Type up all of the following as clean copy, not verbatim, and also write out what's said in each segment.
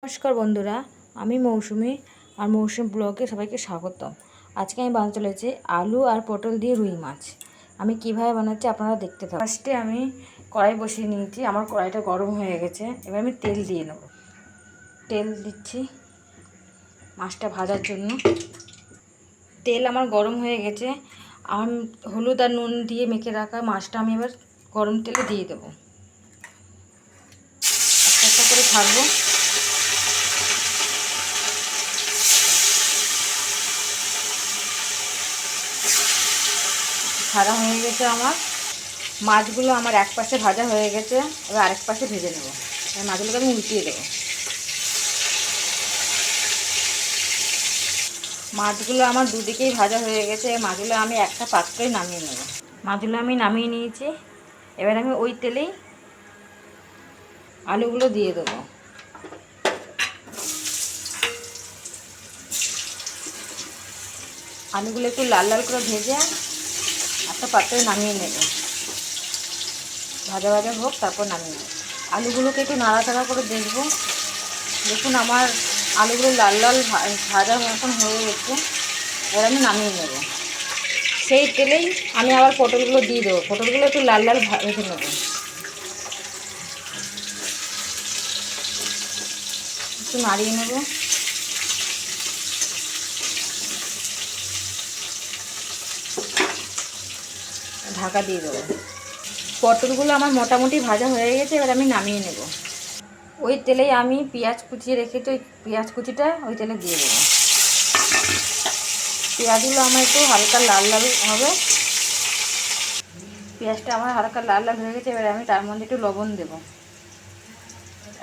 নমস্কার বন্ধুরা, আমি মৌসুমি আর মৌসুমি ব্লগে সবাইকে স্বাগতম। আজকে আমি বানাতে চলেছি আলু আর পটল দিয়ে রুই মাছ। আমি কিভাবে বানাচ্ছি আপনারা দেখতে থাকুন। ফার্স্টে আমি কড়াই বসিয়ে নিয়েছি, আমার কড়াইটা গরম হয়ে গেছে। এবার আমি তেল দিয়ে নেব। তেল দিচ্ছি মাছটা ভাজার জন্য। তেল আমার গরম হয়ে গেছে। আমি হলুদ আর নুন দিয়ে মেখে রাখা মাছটা আমি এবার গরম তেলে দিয়ে দেবো। একটা একটা করে ছাড়বো। ভাজা হয়ে গেছে আমার মাছগুলো, আমার এক পাশে ভাজা হয়ে গেছে। এবার আরেক পাশে ভেজে নেব। এবার মাছগুলোকে আমি উল্টিয়ে দেবো। মাছগুলো আমার দুদিকেই ভাজা হয়ে গেছে। মাছগুলো আমি একটা পাত্রে নামিয়ে নেব। মাছগুলো আমি নামিয়ে নিয়েছি। এবার আমি ওই তেলেই আলুগুলো দিয়ে দেবো। আলুগুলো একটু লাল লাল করে ভেজে একটা পাত্রে নামিয়ে নেব। ভাজা ভাজা হোক, তারপর নামিয়ে নেব। আলুগুলোকে একটু নাড়াচাড়া করে দেখব। দেখুন আমার আলুগুলো লাল লাল ভাজা মতন হয়ে গেছে। এবার আমি নামিয়ে নেব। সেই তেলেই আমি আবার পটলগুলো দিয়ে দেবো। পটলগুলো একটু লাল লাল ভেজে নেব। একটু নাড়িয়ে নেব। ঢাকা দিয়ে দেবো। পটলগুলো আমার মোটামুটি ভাজা হয়ে গেছে। এবার আমি নামিয়ে নেব। ওই তেলেই আমি পেঁয়াজ কুচিয়ে রেখেছি, ওই পেঁয়াজ কুচিটা ওই তেলে দিয়ে দেবো। পেঁয়াজগুলো আমার একটু হালকা লাল লাল হবে। পেঁয়াজটা আমার হালকা লাল লাল হয়ে গেছে। এবার আমি তার মধ্যে একটু লবণ দেব,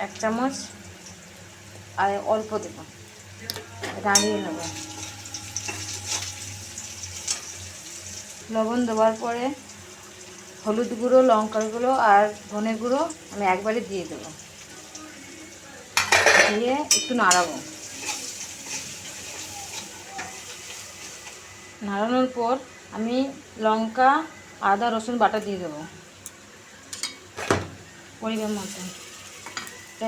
1 চামচ, আর অল্প দেব। নাড়িয়ে নেব। লবণ দেওয়ার পরে হলুদ গুঁড়ো, লঙ্কার গুঁড়ো আর ধনে গুঁড়ো আমি একবারে দিয়ে দেবো। দিয়ে একটু নাড়াবো। নাড়ানোর পর আমি লঙ্কা, আদা, রসুন বাটা দিয়ে দেবো পরিমাণ মতন।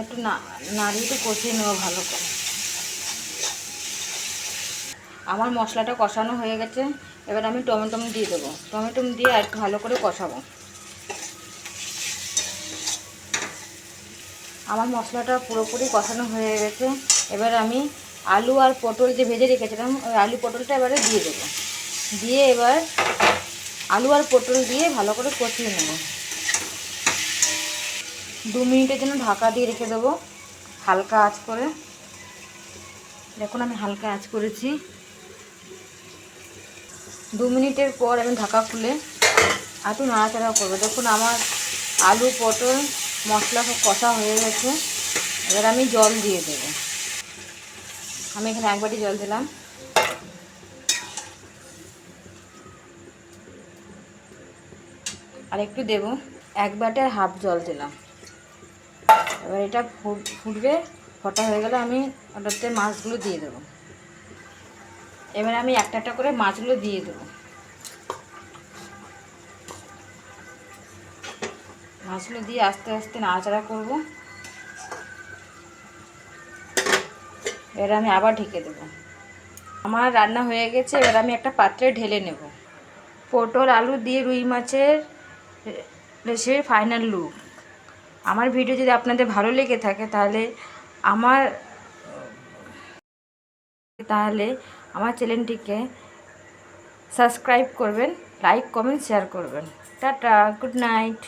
একটু নাড়িয়ে একটু কষিয়ে নেবো ভালো করে। আমার মশলাটা কষানো হয়ে গেছে। এবার আমি টমেটো দিয়ে দেবো। টমেটো দিয়ে আর একটু ভালো করে কষাবো। আমার মশলাটা পুরোপুরি কষানো হয়ে গেছে। এবার আমি আলু আর পটল যে ভেজে রেখেছিলাম, ওই আলু পটলটা এবারে দিয়ে দেবো। দিয়ে এবার আলু আর পটল দিয়ে ভালো করে কষিয়ে নেব। 2 মিনিটের জন্য ঢাকা দিয়ে রেখে দেবো হালকা আঁচ করে। দেখুন আমি হালকা আঁচ করেছি। 2 মিনিটের পর আমি ঢাকা খুলে একটু নাড়াচাড়া করবো। দেখুন আমার আলু পটল মশলা সব কষা হয়ে গেছে। এবার আমি জল দিয়ে দেবো। আমি এখানে 1 বাটি জল দিলাম। আর একটু দেবো। 1 বাটি আর হাফ জল দিলাম। এবার এটা ফুটবে। ফটা হয়ে গেলে আমি ওটাতে মাছগুলো দিয়ে দেবো। এবার আমি একটা একটা করে মাছগুলো দিয়ে দেবো। মাছগুলো দিয়ে আস্তে আস্তে নাড়াচাড়া করবো। এবার আমি আবার ঢেকে দেবো। আমার রান্না হয়ে গেছে। এবার আমি একটা পাত্রে ঢেলে নেব। পটল আলু দিয়ে রুই মাছের রেসিপির ফাইনাল লুক। আমার ভিডিও যদি আপনাদের ভালো লেগে থাকে আমার তাহলে আমার চ্যানেলটিকে সাবস্ক্রাইব করবেন, লাইক কমেন্ট শেয়ার করবেন। Tata, good night.